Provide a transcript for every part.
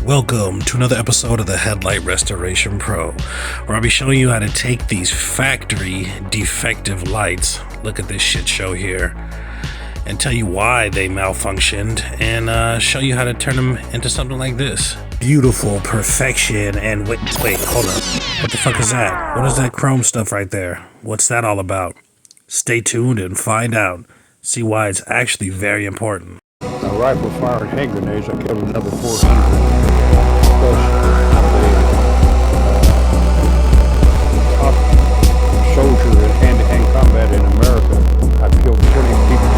Welcome to another episode of the Headlight Restoration Pro, where I'll be showing you how to take these factory defective lights, look at this shit show here, and tell you why they malfunctioned, and show you how to turn them into something like this. Beautiful perfection. And wait, hold up. What the fuck is that? What is that chrome stuff right there? What's that all about? Stay tuned and find out. See why it's actually very important. A rifle fired hand grenades. I killed another 400. Plus, top soldier in hand-to-hand combat in America. I've killed 20 people.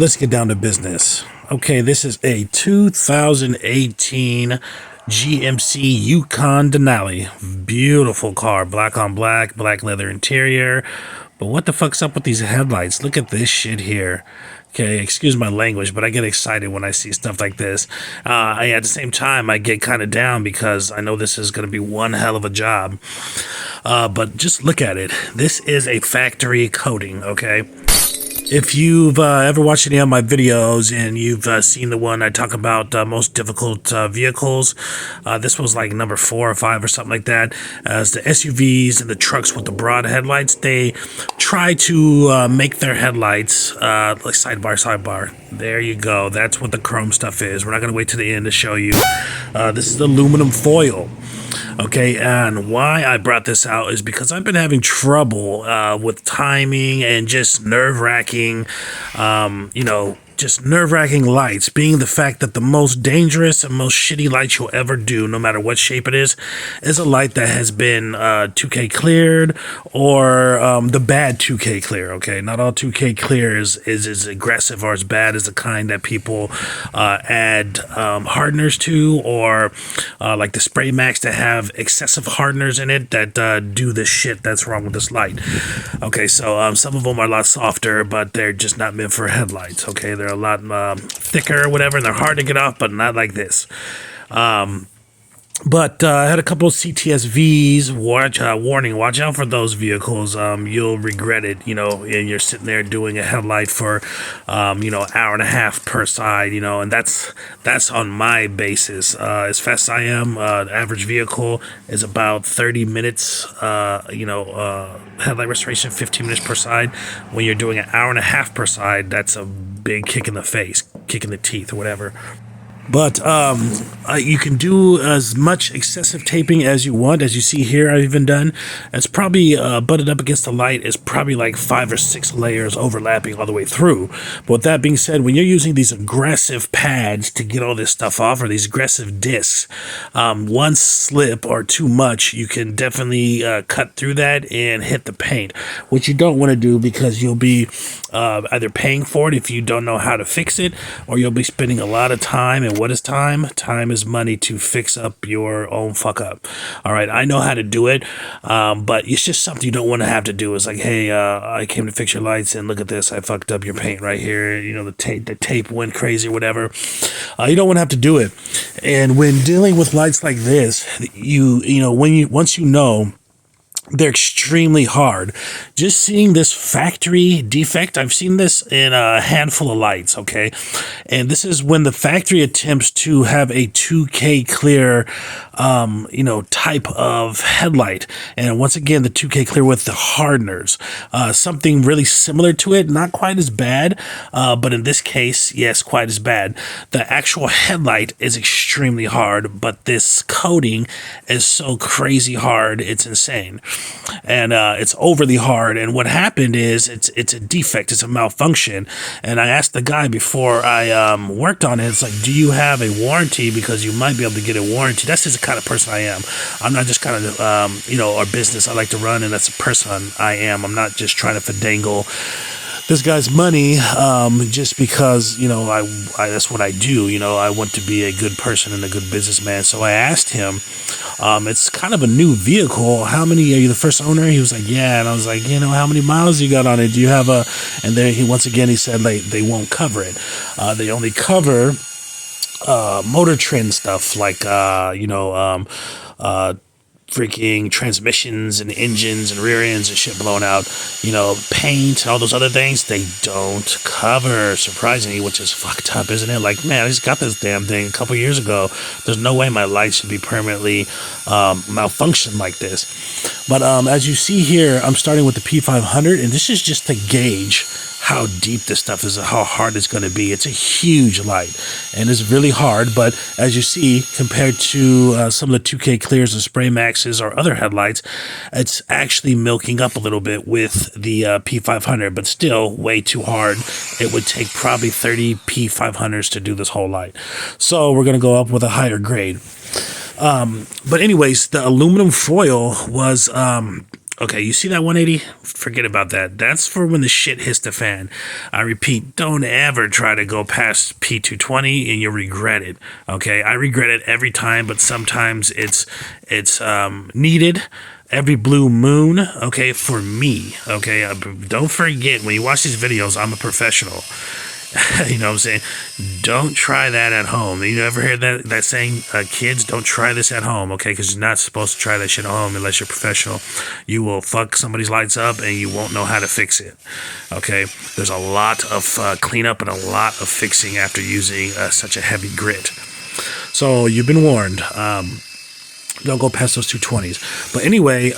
Let's get down to business. Okay, this is a 2018 GMC Yukon Denali. Beautiful car, black on black, black leather interior. But what the fuck's up with these headlights? Look at this shit here. Okay, excuse my language, but I get excited when I see stuff like this. At the same time, I get kind of down because I know this is going to be one hell of a job. But just look at it. This is a factory coating, okay? If you've ever watched any of my videos and you've seen the one I talk about most difficult vehicles, this was like number 4 or 5 or something like that. As the SUVs and the trucks with the broad headlights, they try to make their headlights like sidebar. There you go. That's what the chrome stuff is. We're not going to wait till the end to show you. This is aluminum foil. Okay, and why I brought this out is because I've been having trouble with timing and just nerve-wracking, just nerve-wracking lights, being the fact that the most dangerous and most shitty light you'll ever do, no matter what shape it is a light that has been 2K cleared or the bad 2K clear, okay? Not all 2K clear is as aggressive or as bad as the kind that people add hardeners to, or like the Spray Max that have excessive hardeners in it that do the shit that's wrong with this light. Okay, so some of them are a lot softer, but they're just not meant for headlights, okay? They're a lot thicker or whatever, and they're hard to get off, but not like this. But I had a couple of CTSVs. Warning, watch out for those vehicles. You'll regret it, and you're sitting there doing a headlight for, hour and a half per side, and that's on my basis. As fast as I am, the average vehicle is about 30 minutes, headlight restoration, 15 minutes per side. When you're doing an hour and a half per side, that's a big kick in the face, kick in the teeth, or whatever. But you can do as much excessive taping as you want. As you see here, I've even done. It's probably butted up against the light. It's probably like 5 or 6 layers overlapping all the way through. But with that being said, when you're using these aggressive pads to get all this stuff off, or these aggressive discs, one slip or too much, you can definitely cut through that and hit the paint, which you don't want to do, because you'll be either paying for it if you don't know how to fix it, or you'll be spending a lot of time. And what is time? Time is money to fix up your own fuck up. All right, I know how to do it, but it's just something you don't want to have to do. It's like, hey, I came to fix your lights, and look at this, I fucked up your paint right here. The tape went crazy, or whatever. You don't want to have to do it. And when dealing with lights like this, once you know they're extremely hard. Just seeing this factory defect, I've seen this in a handful of lights, okay? And this is when the factory attempts to have a 2K clear, type of headlight. And once again, the 2K clear with the hardeners. Something really similar to it, not quite as bad, but in this case, yes, quite as bad. The actual headlight is extremely hard, but this coating is so crazy hard, it's insane. And it's overly hard. And what happened is it's a defect, it's a malfunction. And I asked the guy before I worked on it, it's like, do you have a warranty? Because you might be able to get a warranty. That's just the kind of person I am. I'm not just kind of our business I like to run, and that's the person I am. I'm not just trying to finagle this guy's money just because I that's what I do. I want to be a good person and a good businessman. So I asked him, it's kind of a new vehicle, how many, are you the first owner? He was like, yeah. And I was like, how many miles you got on it? Do you have and then he said they won't cover it. They only cover motor trend stuff like freaking transmissions and engines and rear ends and shit blown out, you know, paint, all those other things, they don't cover, surprisingly, which is fucked up, isn't it? Like, man, I just got this damn thing a couple years ago. There's no way my lights should be permanently malfunctioned like this. But as you see here, I'm starting with the P500, and this is just to gauge how deep this stuff is and how hard it's going to be. It's a huge light, and it's really hard, but as you see, compared to some of the 2K clears and Spray Maxes or other headlights, it's actually milking up a little bit with the P500, but still way too hard. It would take probably 30 P500s to do this whole light. So we're going to go up with a higher grade. But anyways, the aluminum foil was... okay, you see that 180? Forget about that. That's for when the shit hits the fan. I repeat, don't ever try to go past P220 and you'll regret it. Okay, I regret it every time, but sometimes it's needed. Every blue moon, okay, for me, okay? Don't forget, when you watch these videos, I'm a professional. You know what I'm saying? Don't try that at home. You ever heard that saying, kids, don't try this at home, okay? Because you're not supposed to try that shit at home unless you're professional. You will fuck somebody's lights up and you won't know how to fix it, okay? There's a lot of cleanup and a lot of fixing after using such a heavy grit. So you've been warned. Don't go past those 220s. But anyway,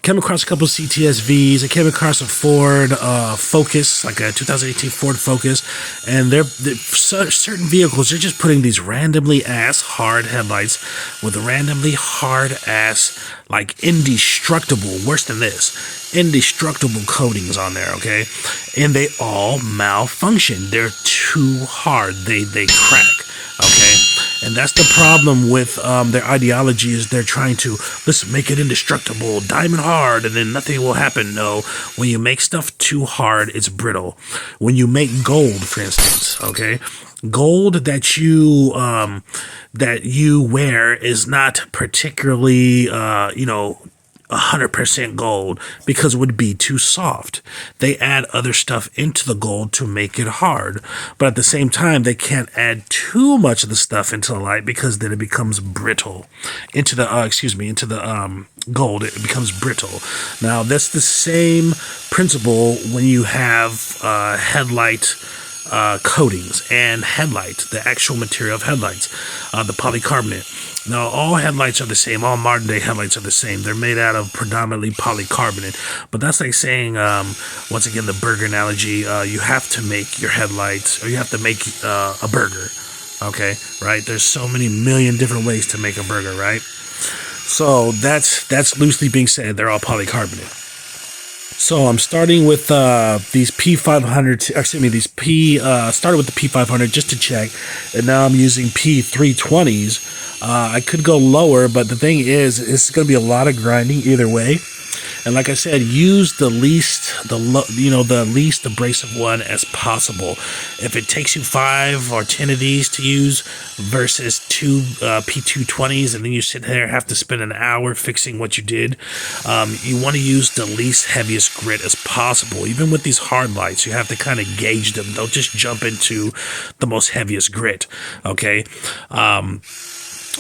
came across a couple of CTSVs. I came across a Ford Focus, like a 2018 Ford Focus. And they're certain vehicles, they're just putting these randomly ass hard headlights with randomly hard ass, like indestructible, worse than this, indestructible coatings on there, okay? And they all malfunction. They're too hard. They crack, okay? And that's the problem with their ideology, is they're trying to, let's make it indestructible, diamond hard, and then nothing will happen. No, when you make stuff too hard, it's brittle. When you make gold, for instance, okay, gold that you wear is not particularly, 100% gold, because it would be too soft. They add other stuff into the gold to make it hard, but at the same time they can't add too much of the stuff into the light, because then it becomes brittle. Into the gold, it becomes brittle. Now that's the same principle when you have headlight coatings and headlight, the actual material of headlights, the polycarbonate. Now, all headlights are the same. All modern day headlights are the same. They're made out of predominantly polycarbonate. But that's like saying, once again, the burger analogy, you have to make your headlights, or you have to make a burger. Okay, right? There's so many million different ways to make a burger, right? So that's loosely being said. They're all polycarbonate. So I'm starting with these P500, started with the P500 just to check, and now I'm using P320s. I could go lower, but the thing is, it's going to be a lot of grinding either way. And like I said, use the least abrasive one as possible. If it takes you 5 or 10 of these to use versus 2 P220s, and then you sit there and have to spend an hour fixing what you did, you want to use the least heaviest grit as possible. Even with these hard lights, you have to kind of gauge them. Don't just jump into the most heaviest grit, okay?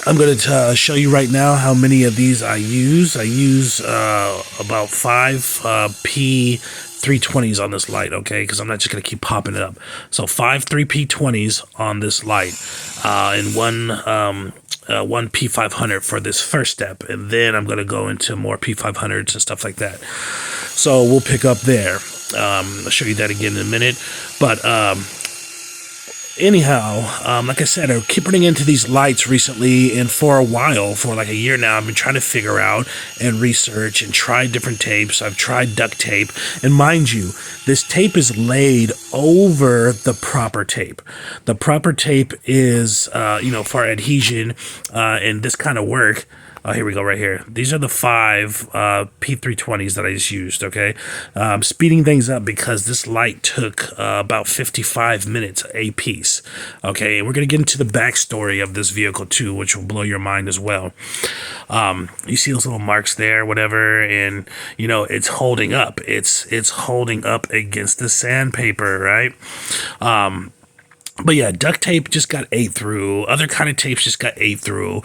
I'm going to show you right now how many of these I use. I use about 5 P320s on this light, okay? Because I'm not just going to keep popping it up. So 5 3P20s on this light, and one P500 for this first step. And then I'm going to go into more P500s and stuff like that. So we'll pick up there. I'll show you that again in a minute. But anyhow, like I said, I keep running into these lights recently, and for a while, for like a year now, I've been trying to figure out and research and try different tapes. I've tried duct tape, and mind you, this tape is laid over the proper tape. The proper tape is, for adhesion and this kind of work. Oh, here we go, right here. These are the 5 P320s that I just used, okay? Speeding things up because this light took about 55 minutes a piece, okay? And we're going to get into the backstory of this vehicle, too, which will blow your mind as well. You see those little marks there, whatever, and, it's holding up. It's holding up against the sandpaper, right? But yeah, duct tape just got ate through. Other kind of tapes just got ate through.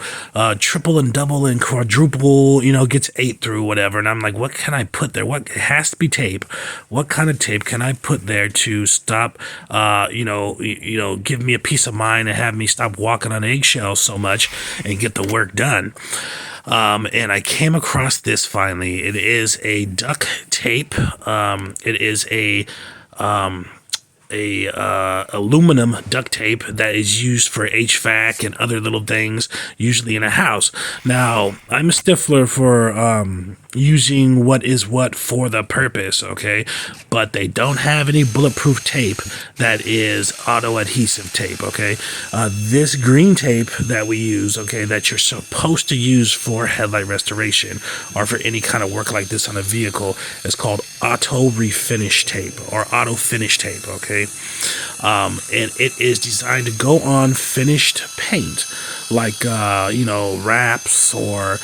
Triple and double and quadruple, gets ate through, whatever. And I'm like, what can I put there? It has to be tape. What kind of tape can I put there to stop, give me a peace of mind and have me stop walking on eggshells so much and get the work done? And I came across this finally. It is a duct tape. It is a aluminum duct tape that is used for HVAC and other little things, usually in a house. Now, I'm a stickler for using what is what for the purpose, okay? But they don't have any bulletproof tape that is auto adhesive tape, okay? This green tape that we use, okay, that you're supposed to use for headlight restoration or for any kind of work like this on a vehicle is called auto refinish tape or auto finish tape, okay? And it is designed to go on finished paint, like wraps or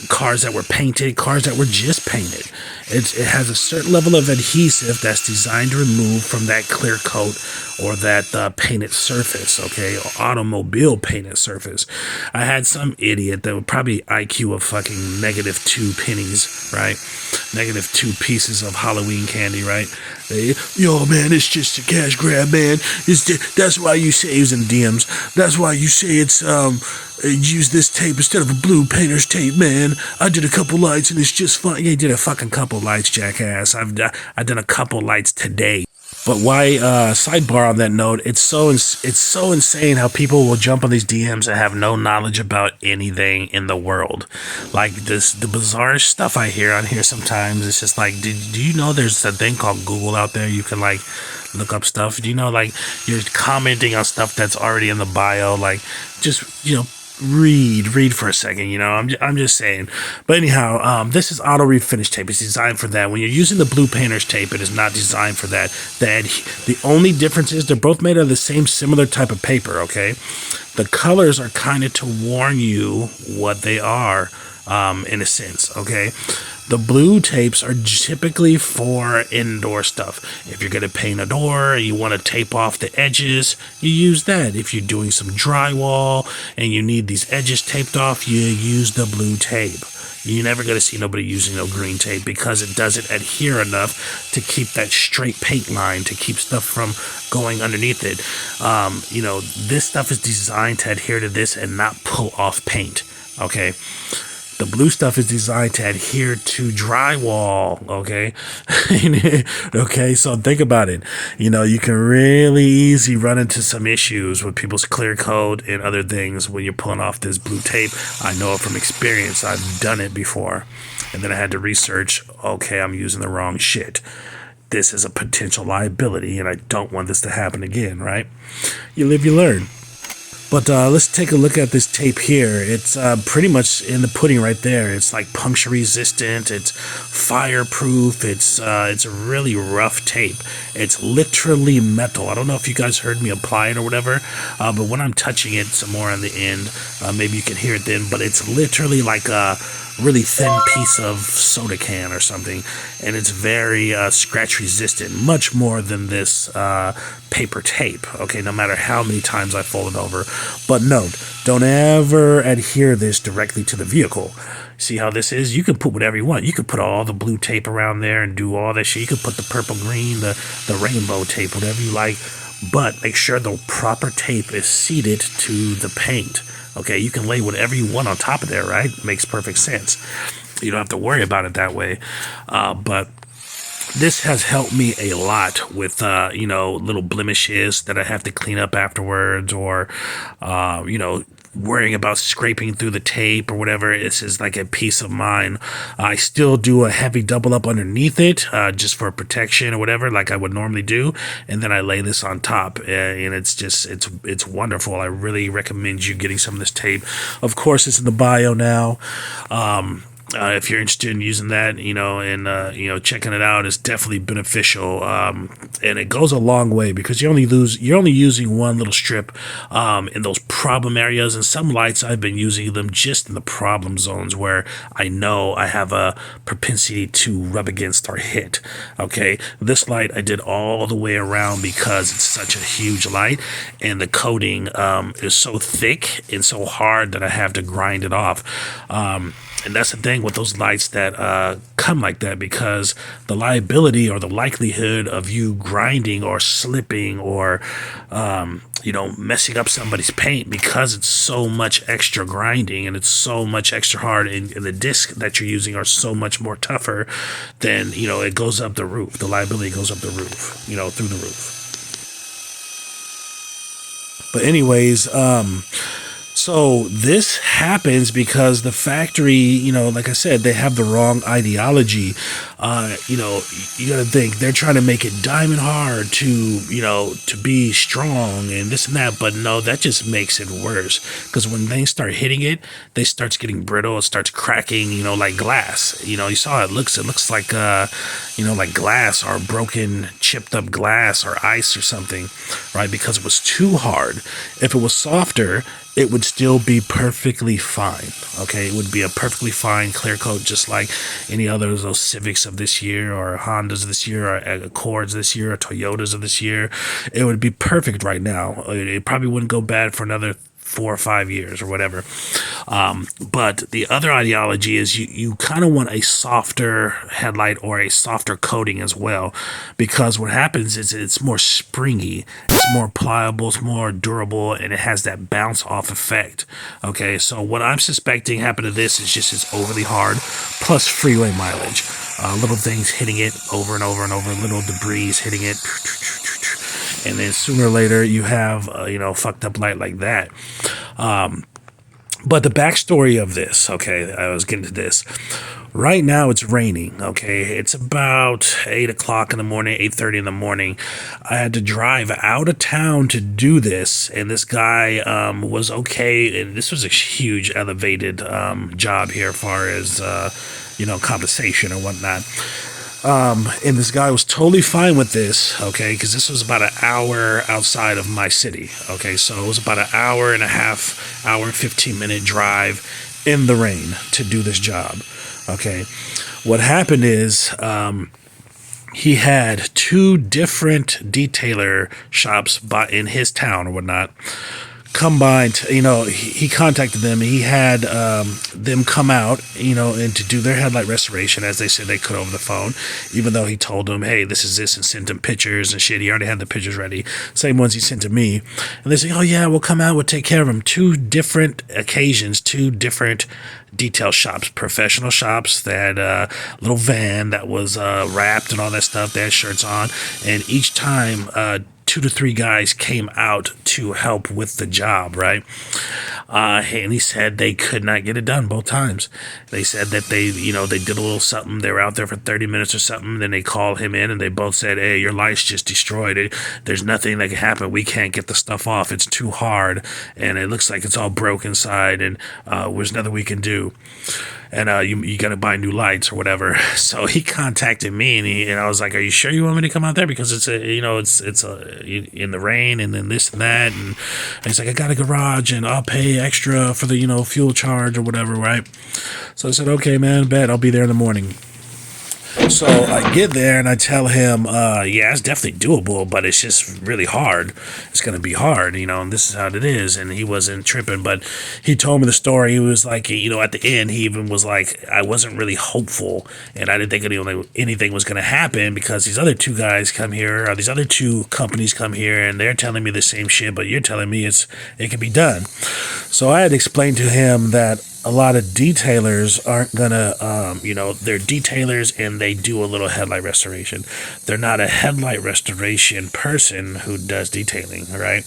cars that were painted, cars that were just painted. It has a certain level of adhesive that's designed to remove from that clear coat or that painted surface, okay, or automobile painted surface. I had some idiot that would probably IQ of fucking -2 pennies, right? -2 pieces of Halloween candy, right? Yo, man, it's just a cash grab, man. That's why you say it was in DMs. That's why you say it's use this tape instead of a blue painter's tape, man. I did a couple lights and it's just fun. Yeah, you did a fucking couple lights, jackass. I've done a couple lights today. But why, sidebar on that note, it's so insane how people will jump on these DMs and have no knowledge about anything in the world. Like the bizarre stuff I hear on here sometimes. It's just like, do you know there's a thing called Google out there? You can like look up stuff. Do you know, like, you're commenting on stuff that's already in the bio? Like, just, read for a second, I'm just saying. But anyhow, this is auto refinish tape. It's designed for that. When you're using the blue painter's tape, it is not designed for that. The only difference is they're both made of the same similar type of paper, okay? The colors are kind of to warn you what they are, in a sense, okay? The blue tapes are typically for indoor stuff. If you're going to paint a door, you want to tape off the edges, you use that. If you're doing some drywall and you need these edges taped off, you use the blue tape. You're never going to see nobody using no green tape because it doesn't adhere enough to keep that straight paint line, to keep stuff from going underneath it. This stuff is designed to adhere to this and not pull off paint, okay? The blue stuff is designed to adhere to drywall, okay? Okay, so think about it. You can really easy run into some issues with people's clear coat and other things when you're pulling off this blue tape. I know it from experience. I've done it before. And then I had to research, okay, I'm using the wrong shit. This is a potential liability, and I don't want this to happen again, right? You live, you learn. But let's take a look at this tape here. It's pretty much in the pudding right there. It's like puncture resistant. It's fireproof. It's a really rough tape. It's literally metal. I don't know if you guys heard me apply it or whatever, but when I'm touching it some more on the end, maybe you can hear it then, but it's literally like a really thin piece of soda can or something, and it's very scratch resistant, much more than this paper tape, okay, no matter how many times I fold it over. But note, don't ever adhere this directly to the vehicle. See how this is? You can put whatever you want. You could put all the blue tape around there and do all that shit. You could put the purple, green, the rainbow tape, whatever you like, but make sure the proper tape is seated to the paint. Okay, you can lay whatever you want on top of there, right? Makes perfect sense. You don't have to worry about it that way. But this has helped me a lot with, little blemishes that I have to clean up afterwards, or, worrying about scraping through the tape or whatever. This is like a peace of mind. I still do a heavy double up underneath it, just for protection or whatever, like I would normally do, and then I lay this on top, and it's wonderful. I really recommend you getting some of this tape. Of course, it's in the bio now. if you're interested in using that, and checking it out, is definitely beneficial. And it goes a long way because you're only using one little strip in those problem areas. And some lights, I've been using them just in the problem zones where I know I have a propensity to rub against or hit. Okay, this light I did all the way around because it's such a huge light, and the coating is so thick and so hard that I have to grind it off. And that's the thing with those lights that come like that, because the liability or the likelihood of you grinding or slipping or, messing up somebody's paint, because it's so much extra grinding and it's so much extra hard, and the discs that you're using are so much more tougher, then, it goes up the roof. The liability goes up the roof, through the roof. But anyways, so this happens because the factory, like I said, they have the wrong ideology. You got to think they're trying to make it diamond hard to be strong and this and that. But no, that just makes it worse, because when things start hitting it, they starts getting brittle. It starts cracking, like glass. You saw it looks like, like glass or broken, chipped up glass or ice or something, right? Because it was too hard. If it was softer, it would still be perfectly fine. Okay, it would be a perfectly fine clear coat, just like any other of those Civics of this year, or Hondas this year, or Accords this year, or Toyotas of this year. It would be perfect right now. It probably wouldn't go bad for another 4 or 5 years or whatever. But the other ideology is you kind of want a softer headlight or a softer coating as well, because what happens is it's more springy, it's more pliable, it's more durable, and it has that bounce off effect. Okay, so what I'm suspecting happened to this is just it's overly hard, plus freeway mileage. Little things hitting it over and over and over, little debris hitting it, and then sooner or later you have fucked up light like that. But the backstory of this, okay, I was getting to this. Right now it's raining, okay? It's about 8 o'clock in the morning, 8:30 in the morning. I had to drive out of town to do this, and this guy was okay. And this was a huge elevated job here as far as, compensation and whatnot. And this guy was totally fine with this, okay, because this was about an hour outside of my city, okay, so it was about an hour and a half, hour and 15-minute drive in the rain to do this job, okay. What happened is he had 2 different detailer shops in his town or whatnot. Combined, he contacted them. He had them come out, and to do their headlight restoration, as they said they could over the phone, even though he told them, hey, this is this, and sent them pictures and shit. He already had the pictures ready, same ones he sent to me. And they say, oh yeah, we'll come out, we'll take care of them. 2 different occasions, 2 different detail shops, professional shops. They had a little van that was wrapped and all that stuff. They had shirts on, and each time 2 to 3 guys came out to help with the job, right? And he said they could not get it done both times. They said that they did a little something. They were out there for 30 minutes or something. Then they called him in, and they both said, hey, your light's just destroyed. There's nothing that can happen. We can't get the stuff off. It's too hard, and it looks like it's all broke inside, and there's nothing we can do. And you got to buy new lights or whatever. So he contacted me, and I was like, "Are you sure you want me to come out there? Because it's in the rain, and then this and that." And he's like, "I got a garage, and I'll pay extra for the fuel charge or whatever, right?" So I said, "Okay, man, bet I'll be there in the morning." So I get there and I tell him, yeah, it's definitely doable, but it's just really hard. It's going to be hard, and this is how it is. And he wasn't tripping, but he told me the story. He was like, at the end, he even was like, I wasn't really hopeful, and I didn't think anything was going to happen, because these other 2 guys come here, or these other 2 companies come here, and they're telling me the same shit, but you're telling me it can be done. So I had explained to him that a lot of detailers aren't gonna, they're detailers and they do a little headlight restoration. They're not a headlight restoration person who does detailing, right?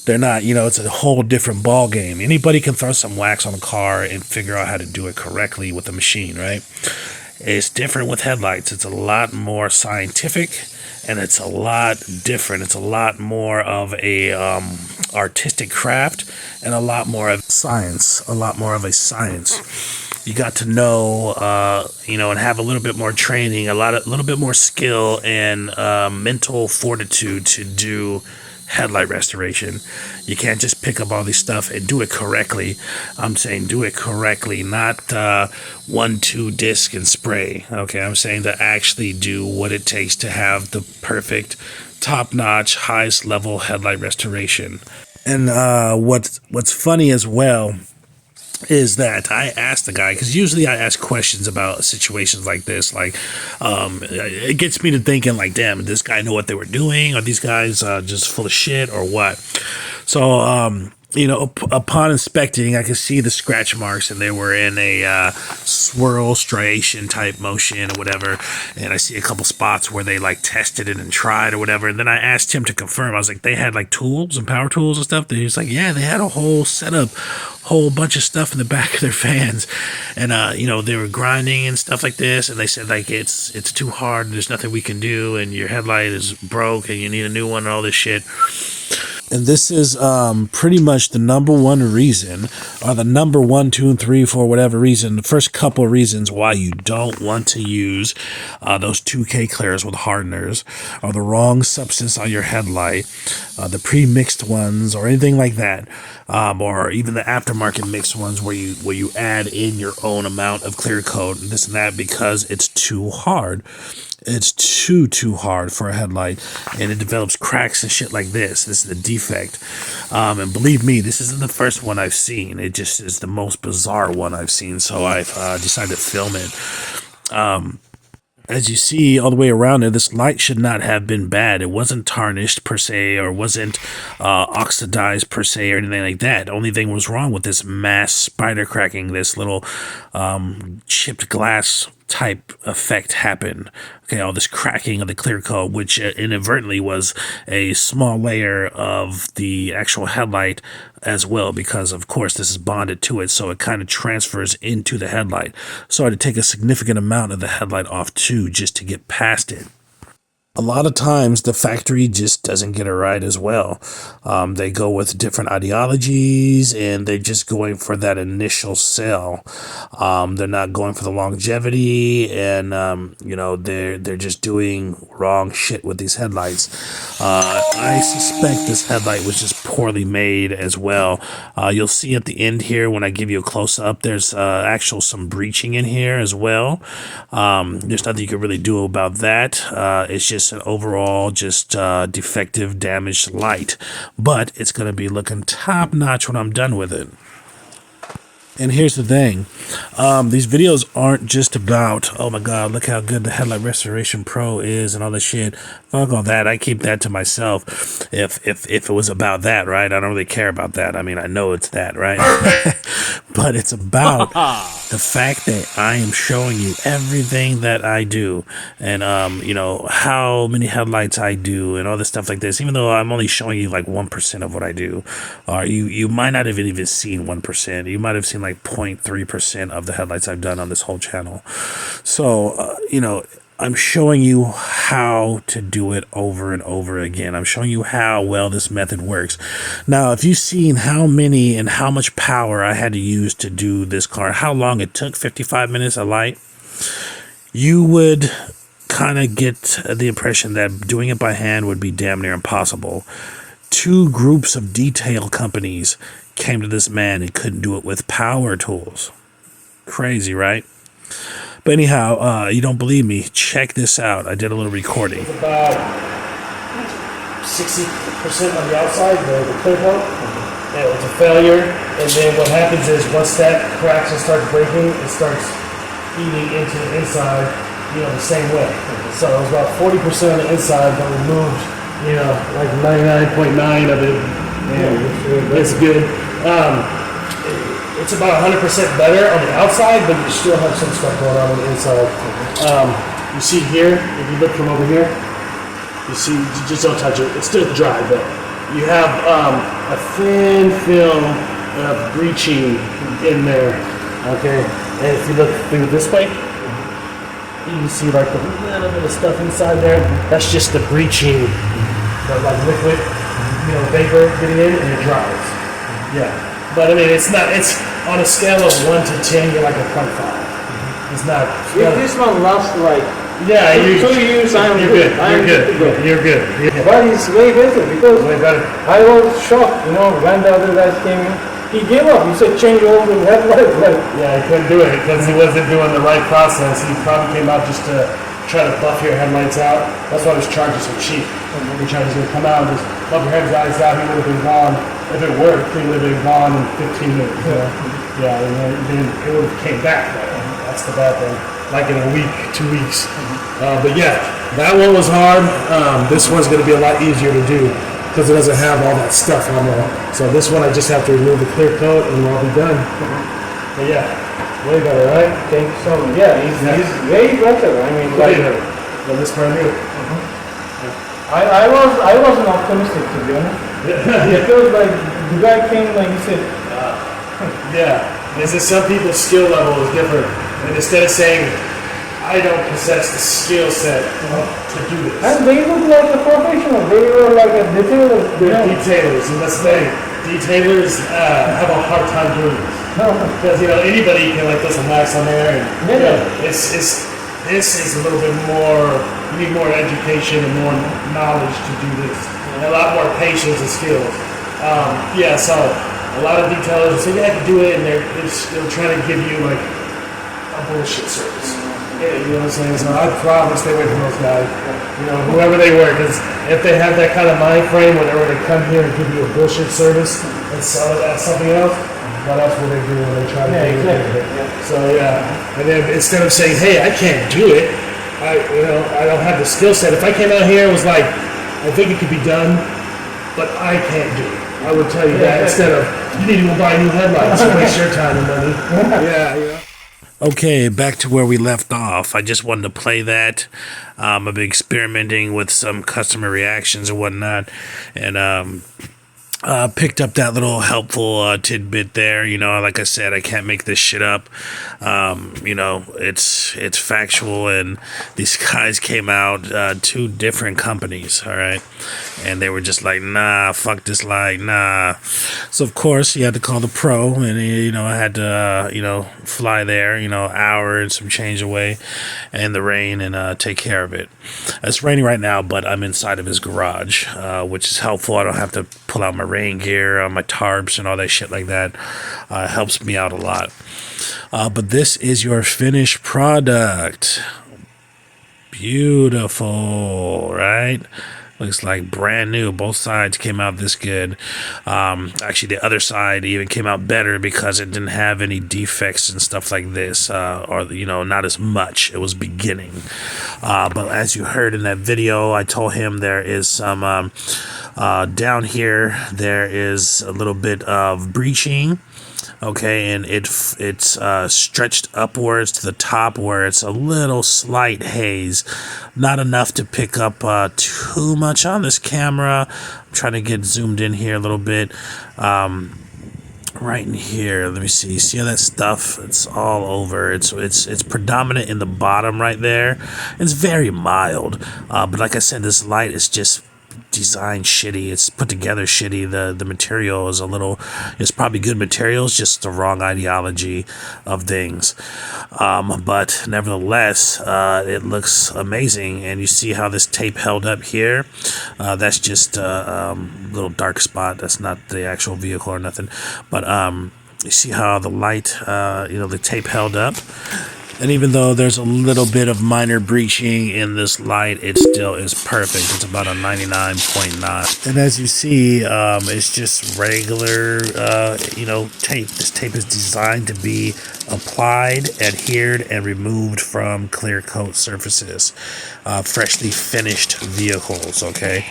They're not, it's a whole different ball game. Anybody can throw some wax on a car and figure out how to do it correctly with a machine, right? It's different with headlights. It's a lot more scientific, and it's a lot different. It's a lot more of a artistic craft, and a lot more of science. you got to know, you know, and have a little bit more training, a little bit more skill and mental fortitude to do headlight restoration. You can't just pick up all this stuff and do it correctly. I'm saying do it correctly, not 1-2 disc and spray. Okay, I'm saying to actually do what it takes to have the perfect, top-notch, highest level headlight restoration. And what's funny as well is that I asked the guy, because usually I ask questions about situations like this, like it gets me to thinking like, damn, did this guy know what they were doing? Are these guys just full of shit or what? So you know, upon inspecting, I could see the scratch marks, and they were in a swirl striation type motion or whatever. And I see a couple spots where they like tested it and tried or whatever. And then I asked him to confirm. I was like, they had like tools and power tools and stuff. And he was like, yeah, they had a whole setup, whole bunch of stuff in the back of their fans. And you know, they were grinding and stuff like this. And they said like it's too hard. There's nothing we can do, and your headlight is broke, and you need a new one and all this shit. And this is pretty much the number one reason, or the number 1, 2, and 3, for whatever reason, the first couple of reasons why you don't want to use those 2K clears with hardeners, or the wrong substance on your headlight, the pre-mixed ones, or anything like that, or even the aftermarket mixed ones where you add in your own amount of clear coat and this and that, because it's too hard. It's too hard for a headlight, and it develops cracks and shit like this. This is a defect. And believe me, this isn't the first one I've seen. It just is the most bizarre one I've seen, so I've decided to film it. As you see all the way around it, this light should not have been bad. It wasn't tarnished per se, or wasn't oxidized per se, or anything like that. The only thing was wrong with this mass spider cracking, this little chipped glass type effect happened. Okay, all this cracking of the clear coat, which inadvertently was a small layer of the actual headlight as well, because of course this is bonded to it, so it kind of transfers into the headlight. So I had to take a significant amount of the headlight off too, just to get past it. A lot of times the factory just doesn't get it right as well. They go with different ideologies, and they're just going for that initial sell. They're not going for the longevity, and you know, they're just doing wrong shit with these headlights. I suspect this headlight was just poorly made as well. You'll see at the end here when I give you a close up, there's actual some breaching in here as well. There's nothing you can really do about that. It's just an overall defective, damaged light, but it's going to be looking top notch when I'm done with it. And here's the thing, these videos aren't just about, oh my god, look how good the Headlight Restoration Pro is and all this shit. Fuck all that. I keep that to myself. If it was about that, right? I don't really care about that. I mean, I know it's that, right? But it's about the fact that I am showing you everything that I do, and you know, how many headlights I do and all this stuff like this, even though I'm only showing you like 1% of what I do. Or you might not have even seen 1%. You might have seen like 0.3% of the headlights I've done on this whole channel. So you know, I'm showing you how to do it over and over again. I'm showing you how well this method works. Now, if you've seen how many and how much power I had to use to do this car, how long it took, 55 minutes a light, you would kind of get the impression that doing it by hand would be damn near impossible. 2 groups of detail companies came to this man and couldn't do it with power tools. Crazy, right? But anyhow, you don't believe me, check this out. I did a little recording. It's about 60% on the outside, the clear coat. Yeah, it's a failure. And then what happens is once that cracks and starts breaking, it starts eating into the inside, you know, the same way. So it was about 40% on the inside, but we moved, you know, like 99.9 of it. Yeah, it's good. It's about 100% better on the outside, but you still have some stuff going on the inside. You see here, if you look from over here, you see, just don't touch it. It's still dry, but you have a thin film of breaching in there. Okay, and if you look through this way, you can see like a little bit of stuff inside there. That's just the breaching, the like liquid, you know, vapor getting in, and it dries. Yeah. But I mean, it's on a scale of 1 to 10, you're like a 0.5. It's not. If this one lasts like Yeah, 2 years, I'm you're good. good. I'm You're good. good to go. You're good. But it's way better because Way better. I was shocked, you know, when the other guys came in. He gave up. He said change all the headlight. Like, Yeah, he couldn't do it because he wasn't doing the right process. He probably came out just to try to buff your headlights out. That's why his charge is so cheap. He tried to come out and just buff your headlights out. He would have been gone. If it worked, he would have been gone in 15 minutes. You know? Yeah, and then it would have came back. That's the bad thing. Like in a week, 2 weeks. But yeah, that one was hard. This one's going to be a lot easier to do because it doesn't have all that stuff on there. So this one I just have to remove the clear coat and I'll be done. But yeah, way better, right? thank you so much. Yeah, it's way better. I mean, Way like, better. Well, this brand new. I wasn't optimistic to be honest. Because like the guy came like he said, Yeah, is that some people's skill level is different. And instead of saying, I don't possess the skill set to do this. and they look like a professional. They were like a detailer. They're detailers, and that's the thing. Detailers have a hard time doing this. Because, you know, anybody can like throw some wax on there. And, you know, this is a little bit more, you need more education and more knowledge to do this. And a lot more patience and skills. Yeah, so a lot of detailers will say, yeah, I can do it, and they're trying to give you like a bullshit service. Yeah, you know what I'm saying? So I'd probably stay away from those guys. You know, whoever they were, because if they have that kind of mind frame where they were to come here and give you a bullshit service and sell it as something else, well, that's what they do when they try to do it. So yeah, and then instead of saying, hey, I can't do it, I don't have the skill set. If I came out here and was like, I think it could be done, but I can't do it, I would tell you that instead of, you need to go buy new headlights and waste your time and money. Yeah, you know. Okay, back to where we left off. I just wanted to play that. I've been experimenting with some customer reactions and whatnot, and picked up that little helpful tidbit there. You know, like I said, I can't make this shit up. You know, it's factual, and these guys came out, two different companies, all right, and they were just like, nah, fuck this light, nah. So of course, you had to call the pro, and you know, I had to fly there, hour and some change away in the rain and take care of it. It's raining right now, but I'm inside of his garage, which is helpful. I don't have to pull out my rain gear, my tarps, and all that shit like that. Helps me out a lot. But this is your finished product. Beautiful, right? Looks like brand new. Both sides came out this good. Actually, the other side even came out better because it didn't have any defects and stuff like this, or not as much. It was beginning. But as you heard in that video, I told him there is some down here. There is a little bit of breaching. Okay, and it's stretched upwards to the top where it's a little slight haze. Not enough to pick up too much on this camera. I'm trying to get zoomed in here a little bit. Right in here, let me see. See how that stuff? It's all over. It's predominant in the bottom right there. It's very mild, but like I said, this light is just designed shitty. It's put together shitty. The material is it's probably good materials, just the wrong ideology of things. But nevertheless, it looks amazing. And you see how this tape held up here? That's just a little dark spot. That's not the actual vehicle or nothing. But you see how the light, the tape held up? And even though there's a little bit of minor breaching in this light, it still is perfect. It's about a 99.9. And as you see, it's just regular, tape. This tape is designed to be applied, adhered, and removed from clear coat surfaces. Freshly finished vehicles, okay?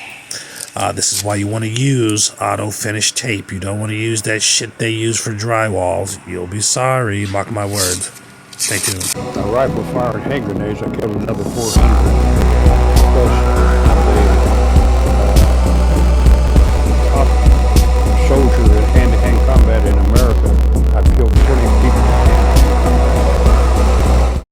This is why you want to use auto finish tape. You don't want to use that shit they use for drywalls. You'll be sorry, mark my words. Stay tuned. A rifle fired hand grenades. I killed another 4 people. Because